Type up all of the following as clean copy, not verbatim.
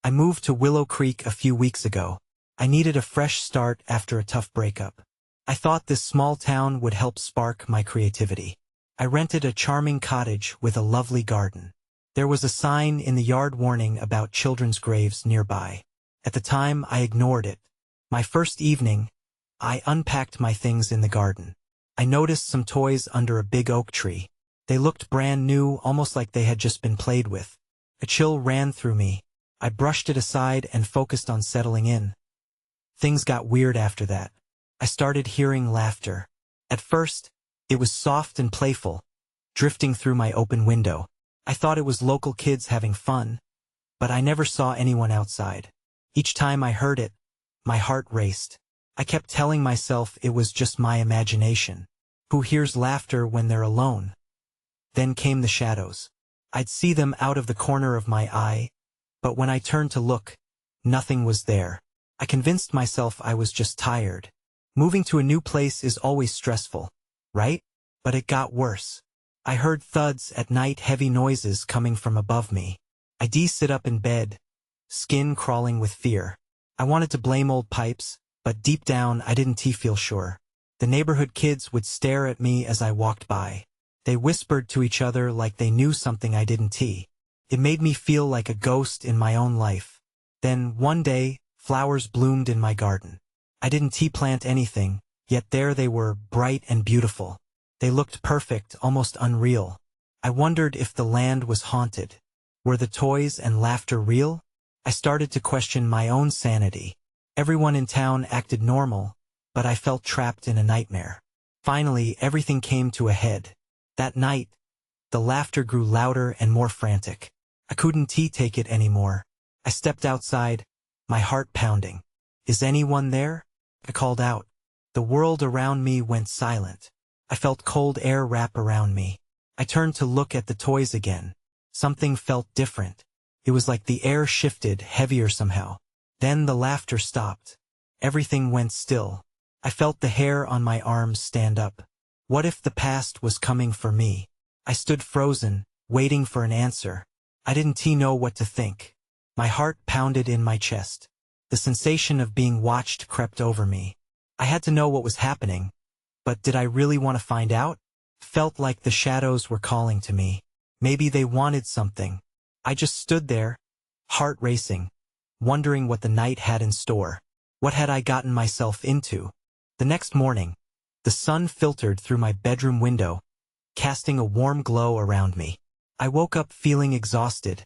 I moved to Willow Creek a few weeks ago. I needed a fresh start after a tough breakup. I thought this small town would help spark my creativity. I rented a charming cottage with a lovely garden. There was a sign in the yard warning about children's graves nearby. At the time, I ignored it. My first evening, I unpacked my things in the garden. I noticed some toys under a big oak tree. They looked brand new, almost like they had just been played with. A chill ran through me. I brushed it aside and focused on settling in. Things got weird after that. I started hearing laughter. At first, it was soft and playful, drifting through my open window. I thought it was local kids having fun, but I never saw anyone outside. Each time I heard it, my heart raced. I kept telling myself it was just my imagination. Who hears laughter when they're alone? Then came the shadows. I'd see them out of the corner of my eye, but when I turned to look, nothing was there. I convinced myself I was just tired. Moving to a new place is always stressful, right? But it got worse. I heard thuds at night, heavy noises coming from above me. I'd sit up in bed, skin crawling with fear. I wanted to blame old pipes, but deep down I didn't feel sure. The neighborhood kids would stare at me as I walked by. They whispered to each other like they knew something I didn't. It made me feel like a ghost in my own life. Then, one day, flowers bloomed in my garden. I didn't plant anything, yet there they were, bright and beautiful. They looked perfect, almost unreal. I wondered if the land was haunted. Were the toys and laughter real? I started to question my own sanity. Everyone in town acted normal, but I felt trapped in a nightmare. Finally, everything came to a head. That night, the laughter grew louder and more frantic. I couldn't take it anymore. I stepped outside, my heart pounding. Is anyone there? I called out. The world around me went silent. I felt cold air wrap around me. I turned to look at the toys again. Something felt different. It was like the air shifted, heavier somehow. Then the laughter stopped. Everything went still. I felt the hair on my arms stand up. What if the past was coming for me? I stood frozen, waiting for an answer. I didn't know what to think. My heart pounded in my chest. The sensation of being watched crept over me. I had to know what was happening. But did I really want to find out? Felt like the shadows were calling to me. Maybe they wanted something. I just stood there, heart racing, wondering what the night had in store. What had I gotten myself into? The next morning, the sun filtered through my bedroom window, casting a warm glow around me. I woke up feeling exhausted,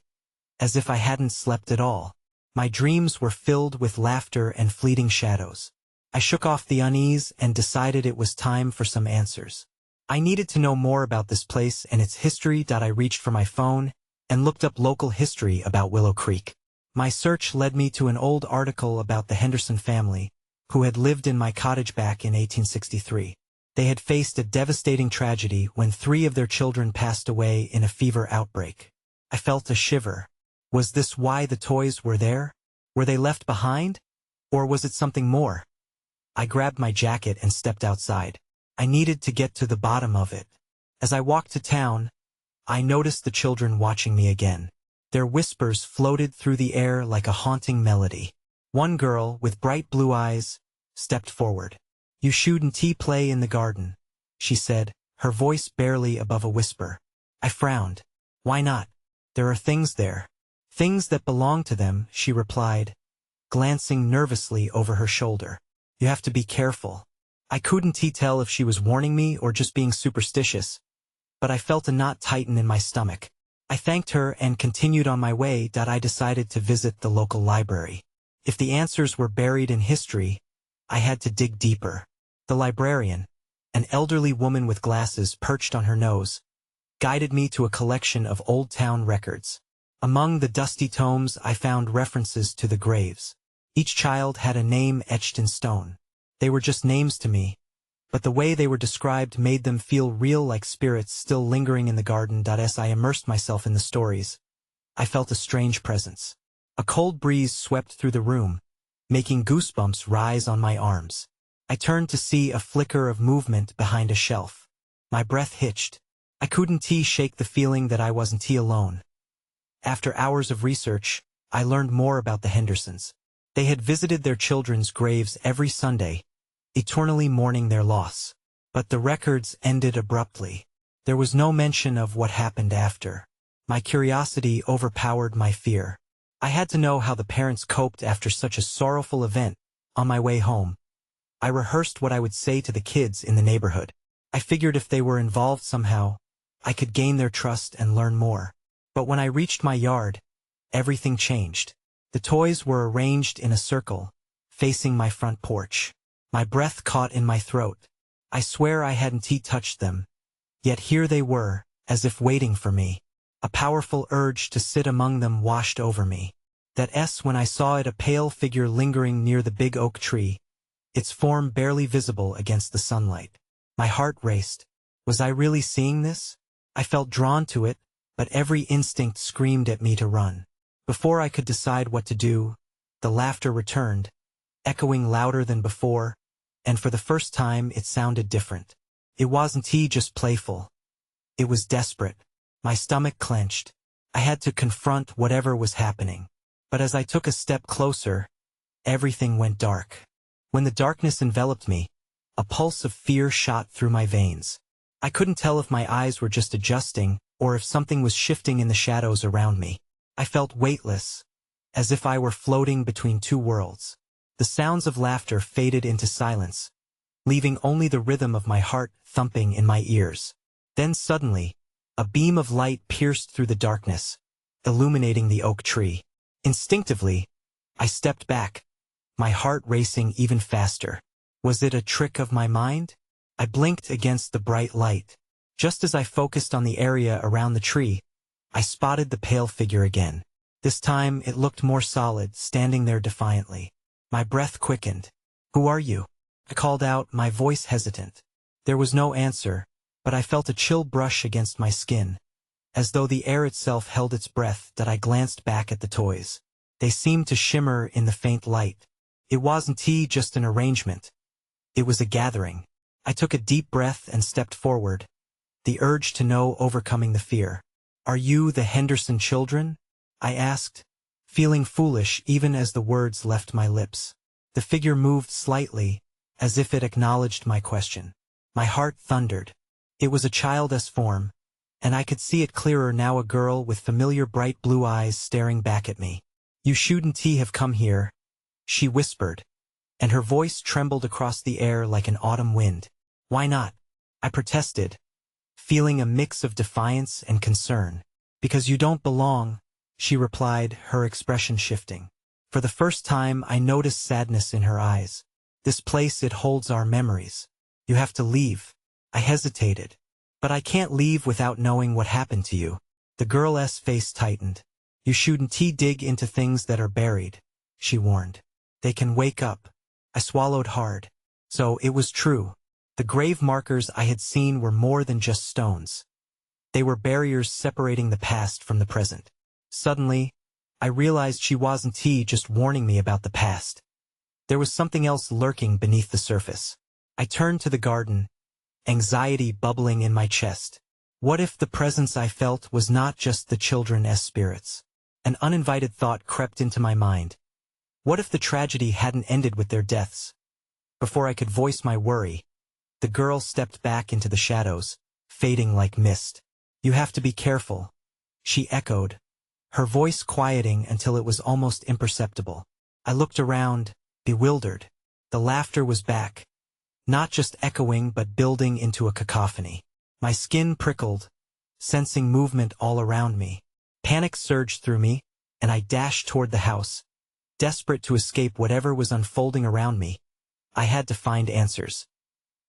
as if I hadn't slept at all. My dreams were filled with laughter and fleeting shadows. I shook off the unease and decided it was time for some answers. I needed to know more about this place and its history. I reached for my phone and looked up local history about Willow Creek. My search led me to an old article about the Henderson family, who had lived in my cottage back in 1863. They had faced a devastating tragedy when 3 of their children passed away in a fever outbreak. I felt a shiver. Was this why the toys were there? Were they left behind? Or was it something more? I grabbed my jacket and stepped outside. I needed to get to the bottom of it. As I walked to town, I noticed the children watching me again. Their whispers floated through the air like a haunting melody. One girl, with bright blue eyes, stepped forward. "You shouldn't play in the garden," she said, her voice barely above a whisper. I frowned. "Why not? There are things there." "Things that belong to them," she replied, glancing nervously over her shoulder. "You have to be careful." I couldn't tell if she was warning me or just being superstitious, but I felt a knot tighten in my stomach. I thanked her and continued on my way. I decided to visit the local library. If the answers were buried in history, I had to dig deeper. The librarian, an elderly woman with glasses perched on her nose, guided me to a collection of old town records. Among the dusty tomes I found references to the graves. Each child had a name etched in stone. They were just names to me, but the way they were described made them feel real, like spirits still lingering in the garden. As I immersed myself in the stories, I felt a strange presence. A cold breeze swept through the room, making goosebumps rise on my arms. I turned to see a flicker of movement behind a shelf. My breath hitched. I couldn't shake the feeling that I wasn't alone. After hours of research, I learned more about the Hendersons. They had visited their children's graves every Sunday, eternally mourning their loss. But the records ended abruptly. There was no mention of what happened after. My curiosity overpowered my fear. I had to know how the parents coped after such a sorrowful event. On my way home, I rehearsed what I would say to the kids in the neighborhood. I figured if they were involved somehow, I could gain their trust and learn more. But when I reached my yard, everything changed. The toys were arranged in a circle, facing my front porch. My breath caught in my throat. I swear I hadn't touched them. Yet here they were, as if waiting for me. A powerful urge to sit among them washed over me. When I saw it, a pale figure lingering near the big oak tree, its form barely visible against the sunlight. My heart raced. Was I really seeing this? I felt drawn to it, but every instinct screamed at me to run. Before I could decide what to do, the laughter returned, echoing louder than before, and for the first time it sounded different. It wasn't just playful. It was desperate. My stomach clenched. I had to confront whatever was happening. But as I took a step closer, everything went dark. When the darkness enveloped me, a pulse of fear shot through my veins. I couldn't tell if my eyes were just adjusting, or if something was shifting in the shadows around me. I felt weightless, as if I were floating between two worlds. The sounds of laughter faded into silence, leaving only the rhythm of my heart thumping in my ears. Then suddenly, a beam of light pierced through the darkness, illuminating the oak tree. Instinctively, I stepped back, my heart racing even faster. Was it a trick of my mind? I blinked against the bright light. Just as I focused on the area around the tree, I spotted the pale figure again. This time it looked more solid, standing there defiantly. My breath quickened. "Who are you?" I called out, my voice hesitant. There was no answer, but I felt a chill brush against my skin, as though the air itself held its breath. I glanced back at the toys. They seemed to shimmer in the faint light. It wasn't just an arrangement. It was a gathering. I took a deep breath and stepped forward, the urge to know overcoming the fear. "Are you the Henderson children?" I asked, feeling foolish even as the words left my lips. The figure moved slightly, as if it acknowledged my question. My heart thundered. It was a child's form, and I could see it clearer now, a girl with familiar bright blue eyes staring back at me. "You shouldn't have come here," she whispered, and her voice trembled across the air like an autumn wind. "Why not?" I protested, feeling a mix of defiance and concern. "Because you don't belong," she replied, her expression shifting. For the first time I noticed sadness in her eyes. "This place, it holds our memories. You have to leave." I hesitated. "But I can't leave without knowing what happened to you." The girl's face tightened. "You shouldn't dig into things that are buried," she warned. "They can wake up." I swallowed hard. So it was true. The grave markers I had seen were more than just stones. They were barriers separating the past from the present. Suddenly, I realized she wasn't just warning me about the past. There was something else lurking beneath the surface. I turned to the garden, anxiety bubbling in my chest. What if the presence I felt was not just the children's spirits? An uninvited thought crept into my mind. What if the tragedy hadn't ended with their deaths? Before I could voice my worry, the girl stepped back into the shadows, fading like mist. "You have to be careful," she echoed, her voice quieting until it was almost imperceptible. I looked around, bewildered. The laughter was back, not just echoing but building into a cacophony. My skin prickled, sensing movement all around me. Panic surged through me, and I dashed toward the house, desperate to escape whatever was unfolding around me. I had to find answers.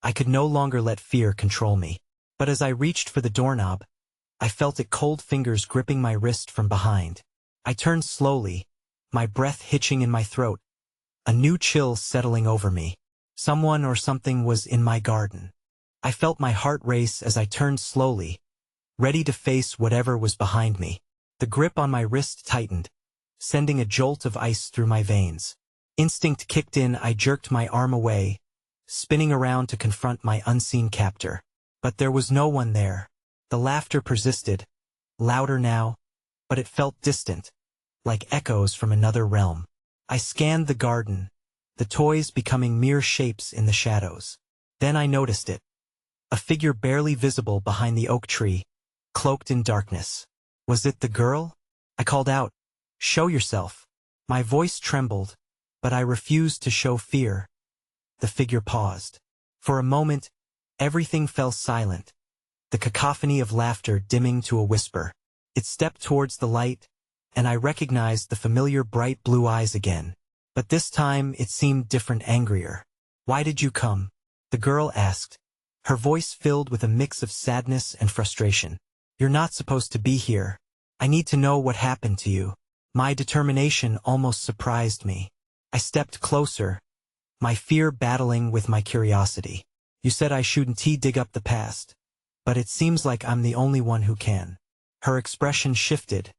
I could no longer let fear control me. But as I reached for the doorknob, I felt its cold fingers gripping my wrist from behind. I turned slowly, my breath hitching in my throat, a new chill settling over me. Someone or something was in my garden. I felt my heart race as I turned slowly, ready to face whatever was behind me. The grip on my wrist tightened, sending a jolt of ice through my veins. Instinct kicked in. I jerked my arm away, spinning around to confront my unseen captor. But there was no one there. The laughter persisted, louder now, but it felt distant, like echoes from another realm. I scanned the garden, the toys becoming mere shapes in the shadows. Then I noticed it. A figure barely visible behind the oak tree, cloaked in darkness. Was it the girl? I called out, "Show yourself." My voice trembled, but I refused to show fear. The figure paused. For a moment, everything fell silent, the cacophony of laughter dimming to a whisper. It stepped towards the light, and I recognized the familiar bright blue eyes again. But this time it seemed different, angrier. "Why did you come?" the girl asked, her voice filled with a mix of sadness and frustration. "You're not supposed to be here. I need to know what happened to you." My determination almost surprised me. I stepped closer, my fear battling with my curiosity. "You said I shouldn't dig up the past, but it seems like I'm the only one who can." Her expression shifted,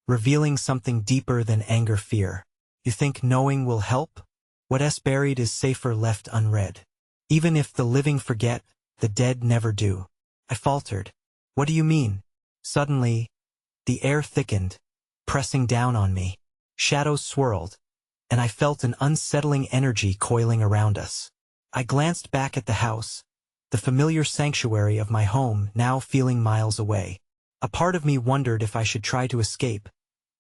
revealing something deeper than anger, fear. "You think knowing will help? What's buried is safer left unread. Even if the living forget, the dead never do." I faltered. "What do you mean?" Suddenly, the air thickened, pressing down on me. Shadows swirled, and I felt an unsettling energy coiling around us. I glanced back at the house, the familiar sanctuary of my home now feeling miles away. A part of me wondered if I should try to escape,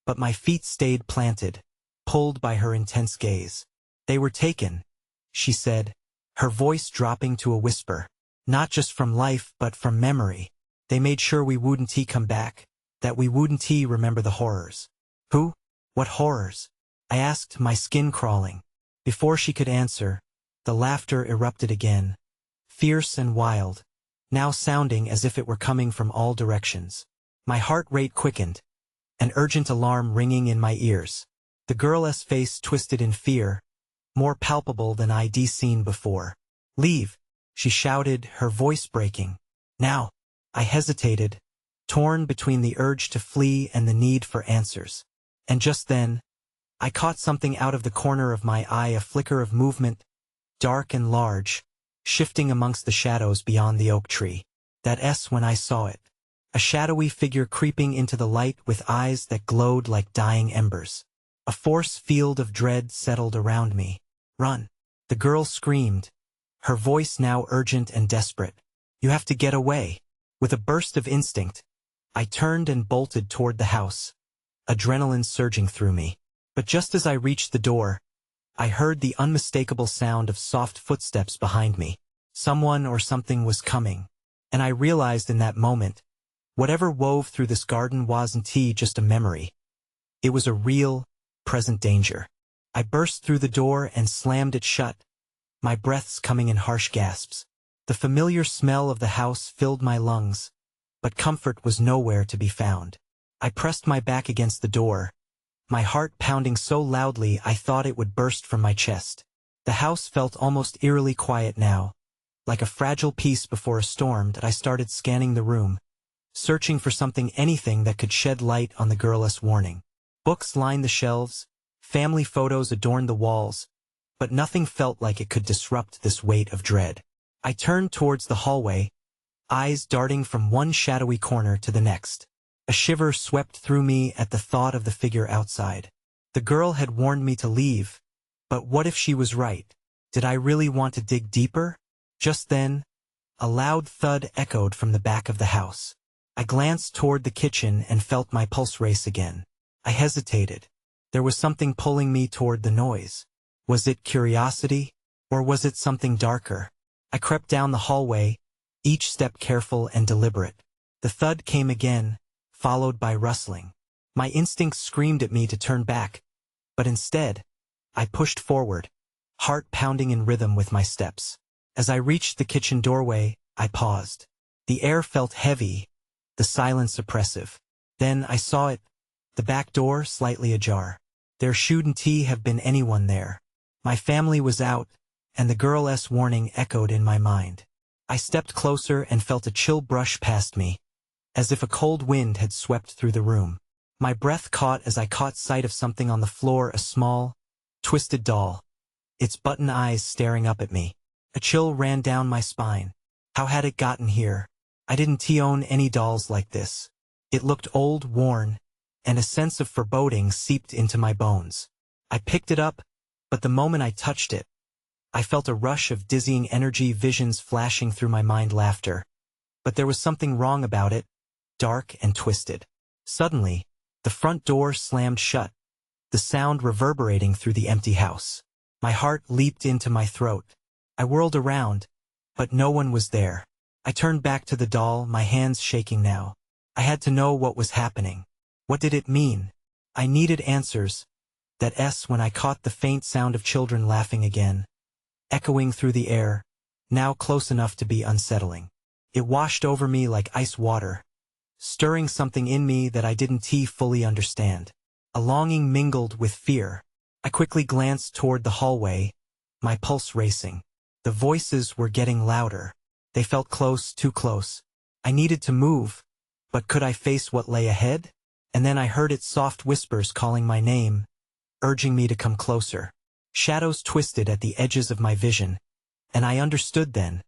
but my feet stayed planted, pulled by her intense gaze. "They were taken," she said, her voice dropping to a whisper. "Not just from life but from memory. They made sure we wouldn't come back, that we wouldn't remember the horrors." "Who? What horrors?" I asked, my skin crawling. Before she could answer, the laughter erupted again, fierce and wild, now sounding as if it were coming from all directions. My heart rate quickened, an urgent alarm ringing in my ears. The girl's face twisted in fear, more palpable than I'd seen before. "Leave," she shouted, her voice breaking. "Now." I hesitated, torn between the urge to flee and the need for answers. And just then, I caught something out of the corner of my eye, a flicker of movement, dark and large, shifting amongst the shadows beyond the oak tree. That's when I saw it. A shadowy figure creeping into the light with eyes that glowed like dying embers. A force field of dread settled around me. "Run!" the girl screamed, her voice now urgent and desperate. "You have to get away." With a burst of instinct, I turned and bolted toward the house, adrenaline surging through me. But just as I reached the door, I heard the unmistakable sound of soft footsteps behind me. Someone or something was coming, and I realized in that moment, whatever wove through this garden wasn't just a memory. It was a real, present danger. I burst through the door and slammed it shut, my breaths coming in harsh gasps. The familiar smell of the house filled my lungs, but comfort was nowhere to be found. I pressed my back against the door, my heart pounding so loudly I thought it would burst from my chest. The house felt almost eerily quiet now, like a fragile piece before a storm. That I started scanning the room, searching for anything that could shed light on the girl's warning. Books lined the shelves, family photos adorned the walls, but nothing felt like it could disrupt this weight of dread. I turned towards the hallway, eyes darting from one shadowy corner to the next. A shiver swept through me at the thought of the figure outside. The girl had warned me to leave, but what if she was right? Did I really want to dig deeper? Just then, a loud thud echoed from the back of the house. I glanced toward the kitchen and felt my pulse race again. I hesitated. There was something pulling me toward the noise. Was it curiosity, or was it something darker? I crept down the hallway, each step careful and deliberate. The thud came again, followed by rustling. My instincts screamed at me to turn back, but instead, I pushed forward, heart pounding in rhythm with my steps. As I reached the kitchen doorway, I paused. The air felt heavy, the silence oppressive. Then I saw it, the back door slightly ajar. There shouldn't have been anyone there. My family was out, and the girl's warning echoed in my mind. I stepped closer and felt a chill brush past me, as if a cold wind had swept through the room. My breath caught as I caught sight of something on the floor, a small, twisted doll, its button eyes staring up at me. A chill ran down my spine. How had it gotten here? I didn't own any dolls like this. It looked old, worn, and a sense of foreboding seeped into my bones. I picked it up, but the moment I touched it, I felt a rush of dizzying energy, visions flashing through my mind, laughter. But there was something wrong about it, dark and twisted. Suddenly, the front door slammed shut, the sound reverberating through the empty house. My heart leaped into my throat. I whirled around, but no one was there. I turned back to the doll, my hands shaking now. I had to know what was happening. What did it mean? I needed answers. That S when I caught the faint sound of children laughing again, echoing through the air, now close enough to be unsettling. It washed over me like ice water, stirring something in me that I didn't fully understand. A longing mingled with fear. I quickly glanced toward the hallway, my pulse racing. The voices were getting louder. They felt close, too close. I needed to move, but could I face what lay ahead? And then I heard its soft whispers calling my name, urging me to come closer. Shadows twisted at the edges of my vision, and I understood then.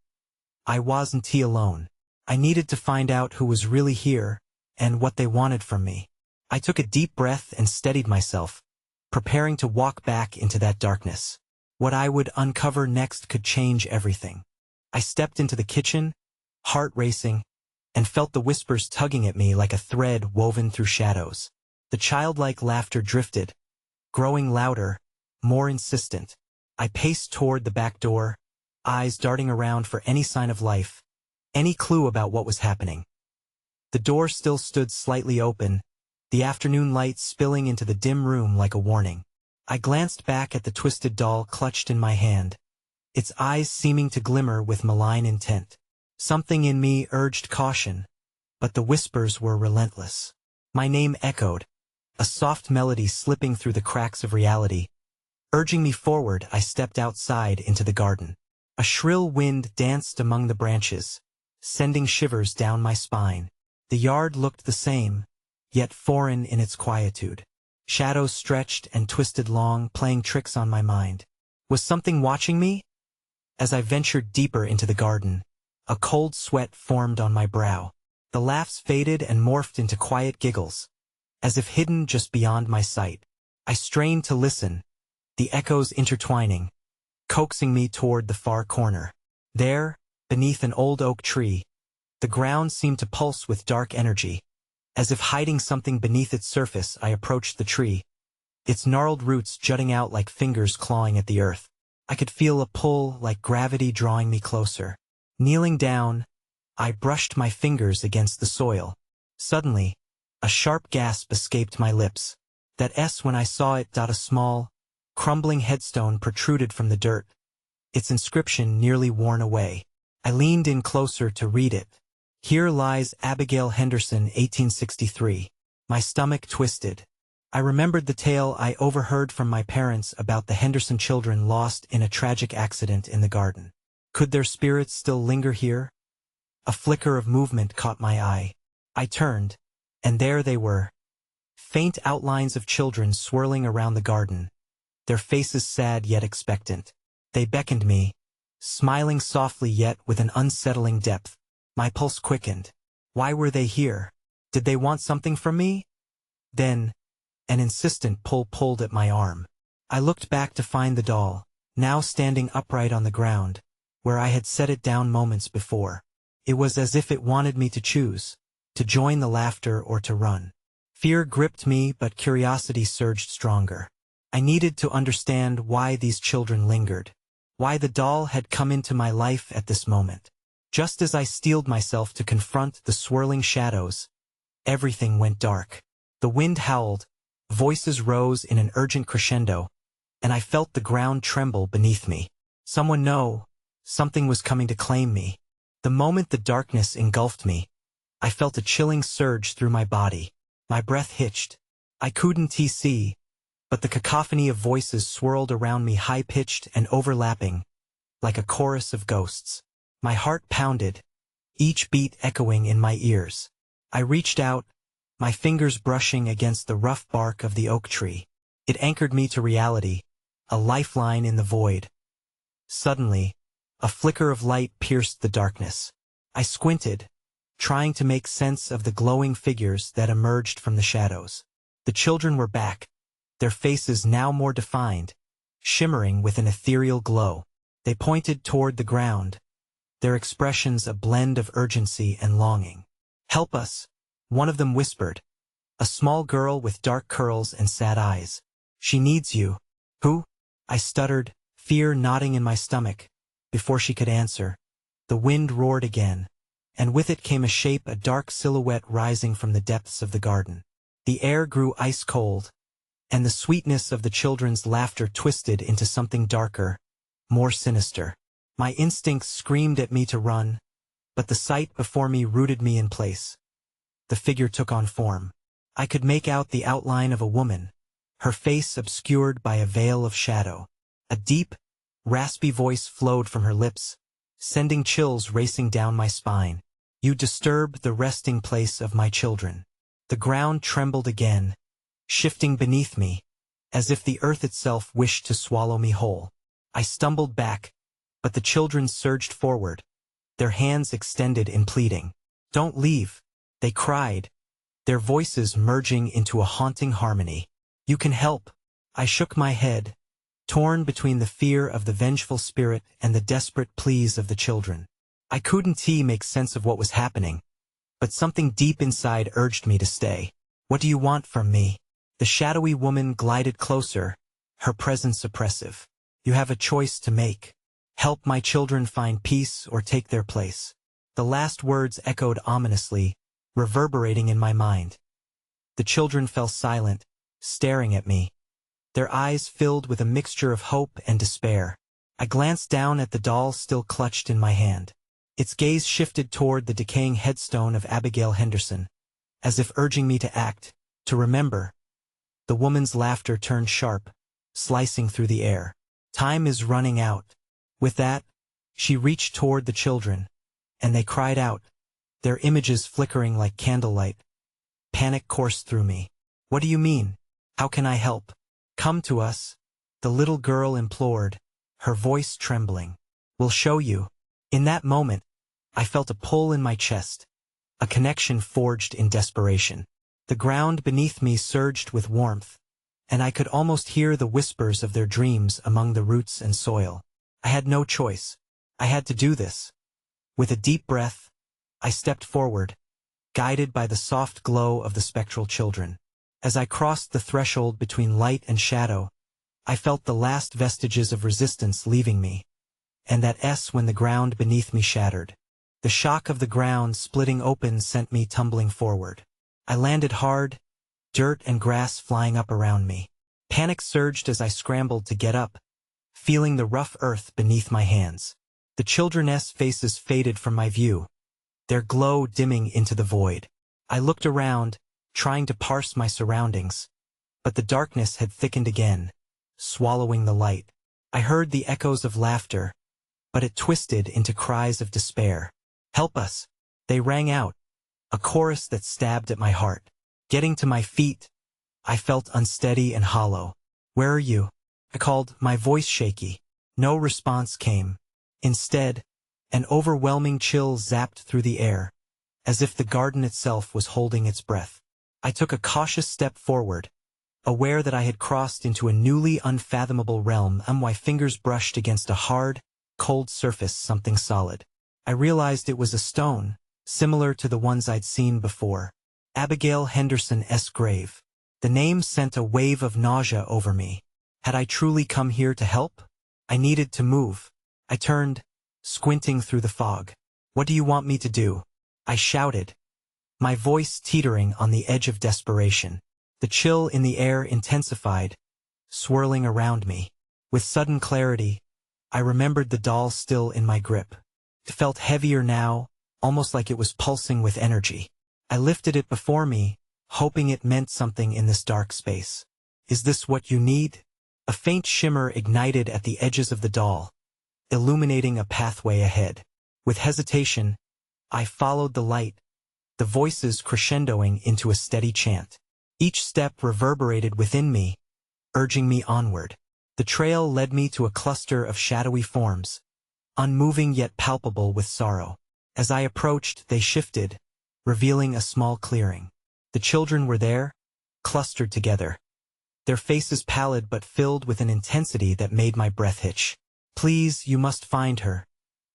I wasn't alone. I needed to find out who was really here, and what they wanted from me. I took a deep breath and steadied myself, preparing to walk back into that darkness. What I would uncover next could change everything. I stepped into the kitchen, heart racing, and felt the whispers tugging at me like a thread woven through shadows. The childlike laughter drifted, growing louder, more insistent. I paced toward the back door, eyes darting around for any sign of life, any clue about what was happening. The door still stood slightly open, the afternoon light spilling into the dim room like a warning. I glanced back at the twisted doll clutched in my hand, its eyes seeming to glimmer with malign intent. Something in me urged caution, but the whispers were relentless. My name echoed, a soft melody slipping through the cracks of reality. Urging me forward, I stepped outside into the garden. A shrill wind danced among the branches, sending shivers down my spine. The yard looked the same, yet foreign in its quietude. Shadows stretched and twisted long, playing tricks on my mind. Was something watching me? As I ventured deeper into the garden, a cold sweat formed on my brow. The laughs faded and morphed into quiet giggles, as if hidden just beyond my sight. I strained to listen, the echoes intertwining, coaxing me toward the far corner. There, beneath an old oak tree, the ground seemed to pulse with dark energy. As if hiding something beneath its surface, I approached the tree, its gnarled roots jutting out like fingers clawing at the earth. I could feel a pull like gravity drawing me closer. Kneeling down, I brushed my fingers against the soil. Suddenly, a sharp gasp escaped my lips. That S when I saw it. A small, crumbling headstone protruded from the dirt, its inscription nearly worn away. I leaned in closer to read it. Here lies Abigail Henderson, 1863. My stomach twisted. I remembered the tale I overheard from my parents about the Henderson children lost in a tragic accident in the garden. Could their spirits still linger here? A flicker of movement caught my eye. I turned, and there they were. Faint outlines of children swirling around the garden, their faces sad yet expectant. They beckoned me, smiling softly yet with an unsettling depth. My pulse quickened. Why were they here? Did they want something from me? Then, an insistent pull pulled at my arm. I looked back to find the doll, now standing upright on the ground, where I had set it down moments before. It was as if it wanted me to choose, to join the laughter or to run. Fear gripped me, but curiosity surged stronger. I needed to understand why these children lingered, why the doll had come into my life at this moment. Just as I steeled myself to confront the swirling shadows, everything went dark. The wind howled, voices rose in an urgent crescendo, and I felt the ground tremble beneath me. Something was coming to claim me. The moment the darkness engulfed me, I felt a chilling surge through my body. My breath hitched. I couldn't see, but the cacophony of voices swirled around me, high-pitched and overlapping, like a chorus of ghosts. My heart pounded, each beat echoing in my ears. I reached out, my fingers brushing against the rough bark of the oak tree. It anchored me to reality, a lifeline in the void. Suddenly, a flicker of light pierced the darkness. I squinted, trying to make sense of the glowing figures that emerged from the shadows. The children were back, their faces now more defined, shimmering with an ethereal glow. They pointed toward the ground, their expressions a blend of urgency and longing. "Help us," one of them whispered, a small girl with dark curls and sad eyes. "She needs you." "Who?" I stuttered, fear knotting in my stomach. Before she could answer, the wind roared again, and with it came a shape, a dark silhouette rising from the depths of the garden. The air grew ice-cold, and the sweetness of the children's laughter twisted into something darker, more sinister. My instincts screamed at me to run, but the sight before me rooted me in place. The figure took on form. I could make out the outline of a woman, her face obscured by a veil of shadow. A deep, raspy voice flowed from her lips, sending chills racing down my spine. "You disturb the resting place of my children." The ground trembled again, shifting beneath me, as if the earth itself wished to swallow me whole. I stumbled back, but the children surged forward, their hands extended in pleading. "Don't leave," they cried, their voices merging into a haunting harmony. "You can help." I shook my head, torn between the fear of the vengeful spirit and the desperate pleas of the children. I couldn't make sense of what was happening, but something deep inside urged me to stay. "What do you want from me?" The shadowy woman glided closer, her presence oppressive. "You have a choice to make. Help my children find peace or take their place." The last words echoed ominously, reverberating in my mind. The children fell silent, staring at me, their eyes filled with a mixture of hope and despair. I glanced down at the doll still clutched in my hand. Its gaze shifted toward the decaying headstone of Abigail Henderson, as if urging me to act, to remember. The woman's laughter turned sharp, slicing through the air. "Time is running out." With that, she reached toward the children, and they cried out, their images flickering like candlelight. Panic coursed through me. "What do you mean? How can I help?" "Come to us," the little girl implored, her voice trembling. "We'll show you." In that moment, I felt a pull in my chest, a connection forged in desperation. The ground beneath me surged with warmth, and I could almost hear the whispers of their dreams among the roots and soil. I had no choice. I had to do this. With a deep breath, I stepped forward, guided by the soft glow of the spectral children. As I crossed the threshold between light and shadow, I felt the last vestiges of resistance leaving me, and that when the ground beneath me shattered. The shock of the ground splitting open sent me tumbling forward. I landed hard, dirt and grass flying up around me. Panic surged as I scrambled to get up, feeling the rough earth beneath my hands. The children's faces faded from my view, their glow dimming into the void. I looked around, trying to parse my surroundings, but the darkness had thickened again, swallowing the light. I heard the echoes of laughter, but it twisted into cries of despair. "Help us!" they rang out, a chorus that stabbed at my heart. Getting to my feet, I felt unsteady and hollow. "Where are you?" I called, my voice shaky. No response came. Instead, an overwhelming chill zapped through the air, as if the garden itself was holding its breath. I took a cautious step forward, aware that I had crossed into a newly unfathomable realm. My fingers brushed against a hard, cold surface, something solid. I realized it was a stone, similar to the ones I'd seen before. Abigail Henderson's grave. The name sent a wave of nausea over me. Had I truly come here to help? I needed to move. I turned, squinting through the fog. "What do you want me to do?" I shouted, my voice teetering on the edge of desperation. The chill in the air intensified, swirling around me. With sudden clarity, I remembered the doll still in my grip. It felt heavier now, almost like it was pulsing with energy. I lifted it before me, hoping it meant something in this dark space. "Is this what you need?" A faint shimmer ignited at the edges of the doll, illuminating a pathway ahead. With hesitation, I followed the light, the voices crescendoing into a steady chant. Each step reverberated within me, urging me onward. The trail led me to a cluster of shadowy forms, unmoving yet palpable with sorrow. As I approached, they shifted, revealing a small clearing. The children were there, clustered together, their faces pallid but filled with an intensity that made my breath hitch. "Please, you must find her,"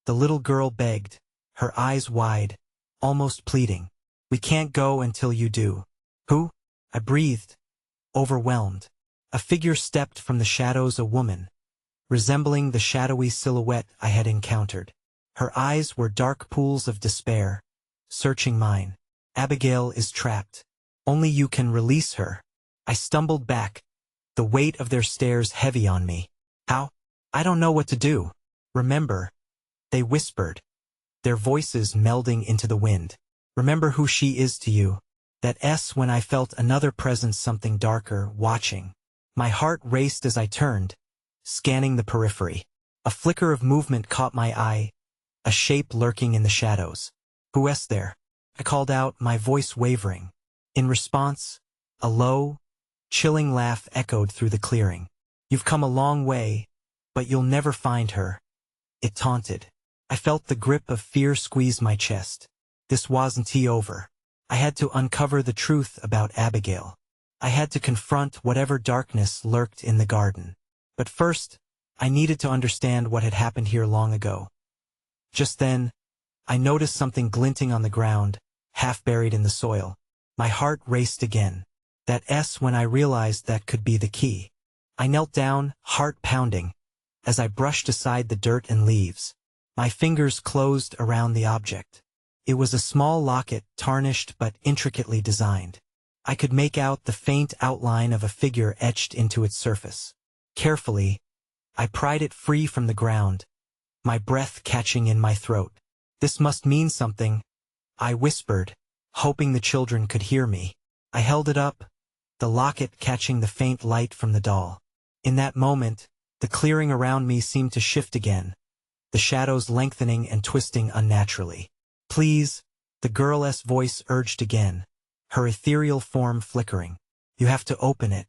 the little girl begged, her eyes wide, almost pleading. "We can't go until you do." "Who?" I breathed, overwhelmed. A figure stepped from the shadows, a woman, resembling the shadowy silhouette I had encountered. Her eyes were dark pools of despair, searching mine. "Abigail is trapped. Only you can release her." I stumbled back, the weight of their stares heavy on me. "How?" "I don't know what to do. Remember," they whispered, their voices melding into the wind. "Remember who she is to you." That S when I felt another presence, something darker, watching. My heart raced as I turned, scanning the periphery. A flicker of movement caught my eye, a shape lurking in the shadows. "Who is there?" I called out, my voice wavering. In response, a low, chilling laugh echoed through the clearing. "You've come a long way, but you'll never find her," it taunted. I felt the grip of fear squeeze my chest. This wasn't over. I had to uncover the truth about Abigail. I had to confront whatever darkness lurked in the garden. But first, I needed to understand what had happened here long ago. Just then, I noticed something glinting on the ground, half buried in the soil. My heart raced again. That S when I realized that could be the key. I knelt down, heart pounding, as I brushed aside the dirt and leaves. My fingers closed around the object. It was a small locket, tarnished but intricately designed. I could make out the faint outline of a figure etched into its surface. Carefully, I pried it free from the ground, my breath catching in my throat. "This must mean something," I whispered, hoping the children could hear me. I held it up, the locket catching the faint light from the doll. In that moment, the clearing around me seemed to shift again, the shadows lengthening and twisting unnaturally. "Please," the girl's voice urged again, her ethereal form flickering. "You have to open it."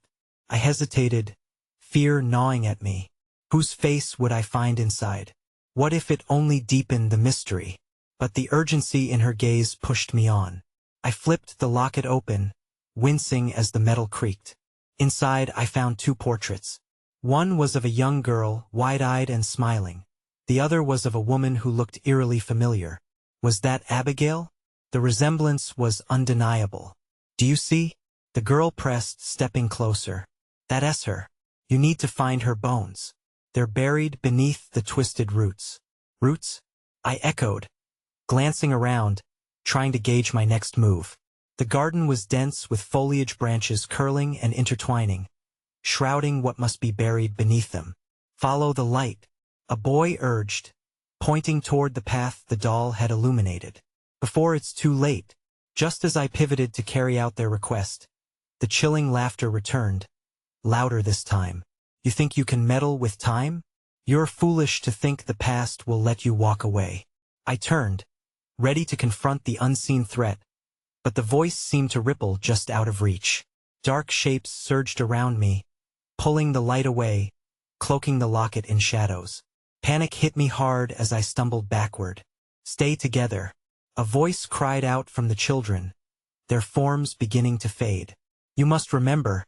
I hesitated, fear gnawing at me. Whose face would I find inside? What if it only deepened the mystery? But the urgency in her gaze pushed me on. I flipped the locket open, wincing as the metal creaked. Inside I found two portraits. One was of a young girl, wide-eyed and smiling. The other was of a woman who looked eerily familiar. Was that Abigail? The resemblance was undeniable. "Do you see?" The girl pressed, stepping closer. "That's her. You need to find her bones. They're buried beneath the twisted roots." "Roots?" I echoed, glancing around, trying to gauge my next move. The garden was dense with foliage, branches curling and intertwining, shrouding what must be buried beneath them. "Follow the light," a boy urged, pointing toward the path the doll had illuminated. "Before it's too late." Just as I pivoted to carry out their request, the chilling laughter returned, louder this time. "You think you can meddle with time? You're foolish to think the past will let you walk away." I turned, ready to confront the unseen threat, but the voice seemed to ripple just out of reach. Dark shapes surged around me, pulling the light away, cloaking the locket in shadows. Panic hit me hard as I stumbled backward. "Stay together," a voice cried out from the children, their forms beginning to fade. "You must remember,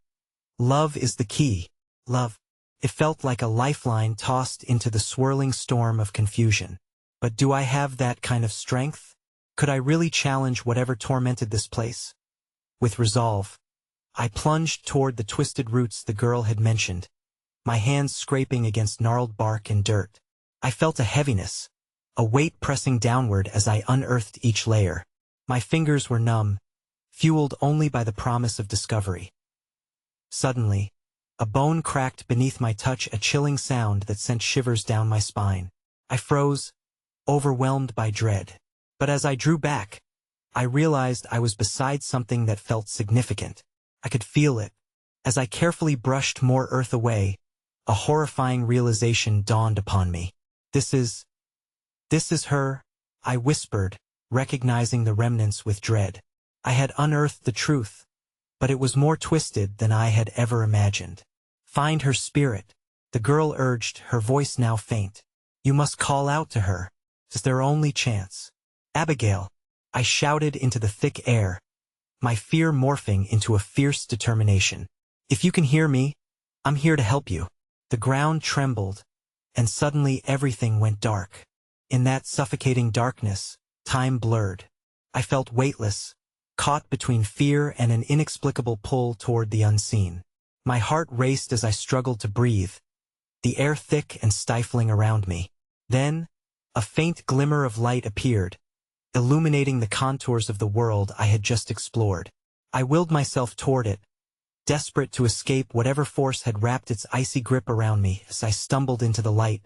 love is the key." Love. It felt like a lifeline tossed into the swirling storm of confusion. But do I have that kind of strength? Could I really challenge whatever tormented this place? With resolve, I plunged toward the twisted roots the girl had mentioned, my hands scraping against gnarled bark and dirt. I felt a heaviness, a weight pressing downward as I unearthed each layer. My fingers were numb, fueled only by the promise of discovery. Suddenly, a bone cracked beneath my touch, a chilling sound that sent shivers down my spine. I froze, overwhelmed by dread. But as I drew back, I realized I was beside something that felt significant. I could feel it. As I carefully brushed more earth away, a horrifying realization dawned upon me. This is her," I whispered, recognizing the remnants with dread. I had unearthed the truth, but it was more twisted than I had ever imagined. "Find her spirit," the girl urged, her voice now faint. "You must call out to her. It's their only chance." "Abigail," I shouted into the thick air, my fear morphing into a fierce determination. If you can hear me, I'm here to help you. The ground trembled, and suddenly everything went dark. In that suffocating darkness, time blurred. I felt weightless, caught between fear and an inexplicable pull toward the unseen. My heart raced as I struggled to breathe, the air thick and stifling around me. Then, a faint glimmer of light appeared, illuminating the contours of the world I had just explored. I willed myself toward it, desperate to escape whatever force had wrapped its icy grip around me. As I stumbled into the light,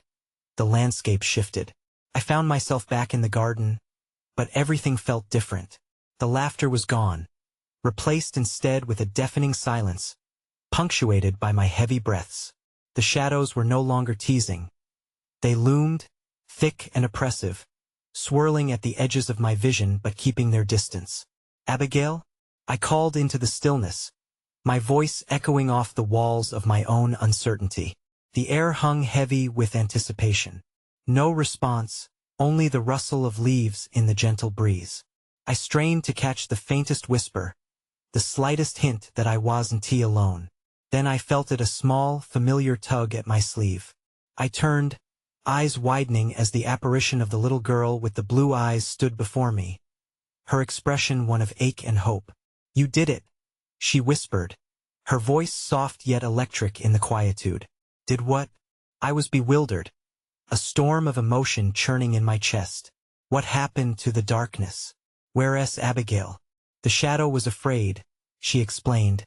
the landscape shifted. I found myself back in the garden, but everything felt different. The laughter was gone, replaced instead with a deafening silence, punctuated by my heavy breaths. The shadows were no longer teasing. They loomed, thick and oppressive, swirling at the edges of my vision but keeping their distance. "Abigail?" I called into the stillness, my voice echoing off the walls of my own uncertainty. The air hung heavy with anticipation. No response, only the rustle of leaves in the gentle breeze. I strained to catch the faintest whisper, the slightest hint that I wasn't alone. Then I felt it, a small, familiar tug at my sleeve. I turned, eyes widening as the apparition of the little girl with the blue eyes stood before me, her expression one of ache and hope. "You did it," she whispered, her voice soft yet electric in the quietude. "Did what?" I was bewildered, a storm of emotion churning in my chest. "What happened to the darkness? Where's Abigail?" "The shadow was afraid," she explained,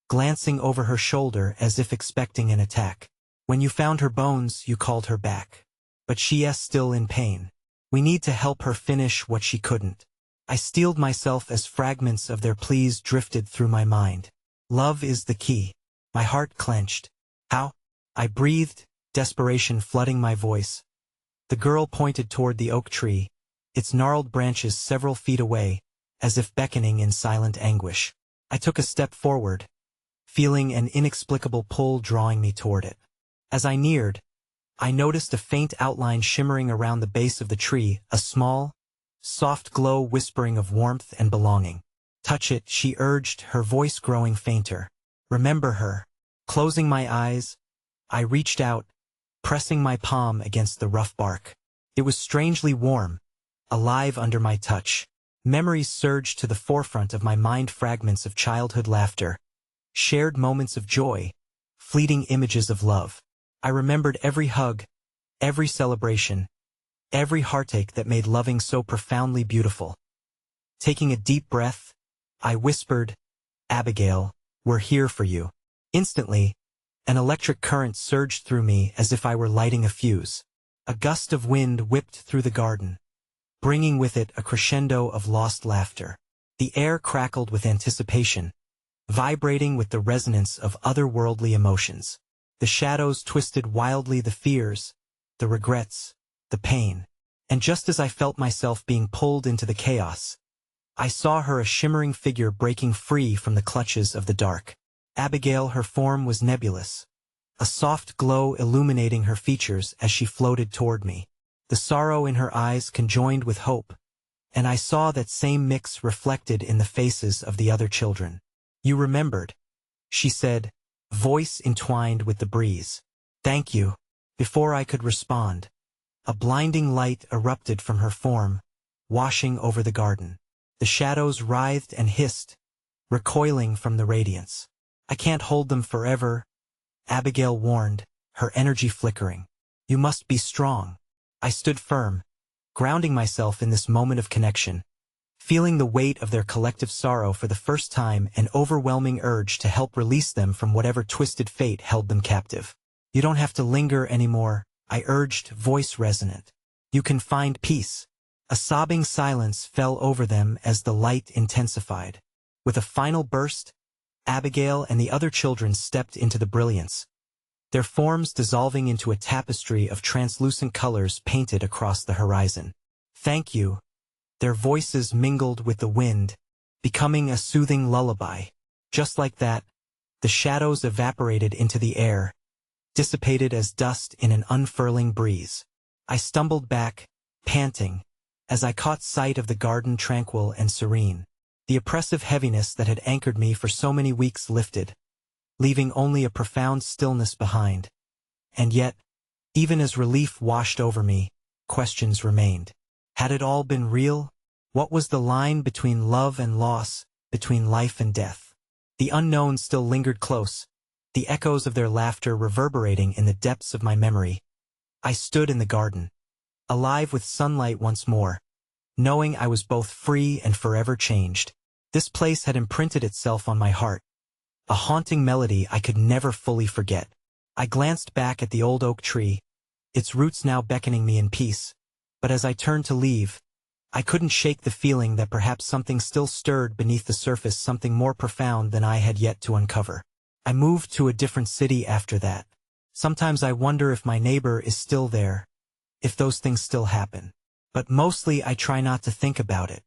glancing over her shoulder as if expecting an attack. "When you found her bones, you called her back. But she's still in pain. We need to help her finish what she couldn't." I steeled myself as fragments of their pleas drifted through my mind. "Love is the key." My heart clenched. "How?" I breathed, desperation flooding my voice. The girl pointed toward the oak tree, its gnarled branches several feet away, as if beckoning in silent anguish. I took a step forward, feeling an inexplicable pull drawing me toward it. As I neared, I noticed a faint outline shimmering around the base of the tree, a small, soft glow whispering of warmth and belonging. "Touch it," she urged, her voice growing fainter. "Remember her." Closing my eyes, I reached out, pressing my palm against the rough bark. It was strangely warm, alive under my touch. Memories surged to the forefront of my mind, fragments of childhood laughter, shared moments of joy, fleeting images of love. I remembered every hug, every celebration, every heartache that made loving so profoundly beautiful. Taking a deep breath, I whispered, "Abigail, we're here for you." Instantly, an electric current surged through me as if I were lighting a fuse. A gust of wind whipped through the garden, bringing with it a crescendo of lost laughter. The air crackled with anticipation, vibrating with the resonance of otherworldly emotions. The shadows twisted wildly, the fears, the regrets, the pain. And just as I felt myself being pulled into the chaos, I saw her, a shimmering figure breaking free from the clutches of the dark. Abigail, her form was nebulous, a soft glow illuminating her features as she floated toward me. The sorrow in her eyes conjoined with hope, and I saw that same mix reflected in the faces of the other children. "You remembered," she said, voice entwined with the breeze. "Thank you." Before I could respond, a blinding light erupted from her form, washing over the garden. The shadows writhed and hissed, recoiling from the radiance. "I can't hold them forever," Abigail warned, her energy flickering. "You must be strong." I stood firm, grounding myself in this moment of connection, feeling the weight of their collective sorrow for the first time, an overwhelming urge to help release them from whatever twisted fate held them captive. "You don't have to linger anymore," I urged, voice resonant. "You can find peace." A sobbing silence fell over them as the light intensified. With a final burst, Abigail and the other children stepped into the brilliance, their forms dissolving into a tapestry of translucent colors painted across the horizon. "Thank you." Their voices mingled with the wind, becoming a soothing lullaby. Just like that, the shadows evaporated into the air, dissipated as dust in an unfurling breeze. I stumbled back, panting, as I caught sight of the garden tranquil and serene. The oppressive heaviness that had anchored me for so many weeks lifted, leaving only a profound stillness behind. And yet, even as relief washed over me, questions remained. Had it all been real? What was the line between love and loss, between life and death? The unknown still lingered close, the echoes of their laughter reverberating in the depths of my memory. I stood in the garden, alive with sunlight once more, knowing I was both free and forever changed. This place had imprinted itself on my heart, a haunting melody I could never fully forget. I glanced back at the old oak tree, its roots now beckoning me in peace, but as I turned to leave, I couldn't shake the feeling that perhaps something still stirred beneath the surface, something more profound than I had yet to uncover. I moved to a different city after that. Sometimes I wonder if my neighbor is still there, if those things still happen. But mostly I try not to think about it.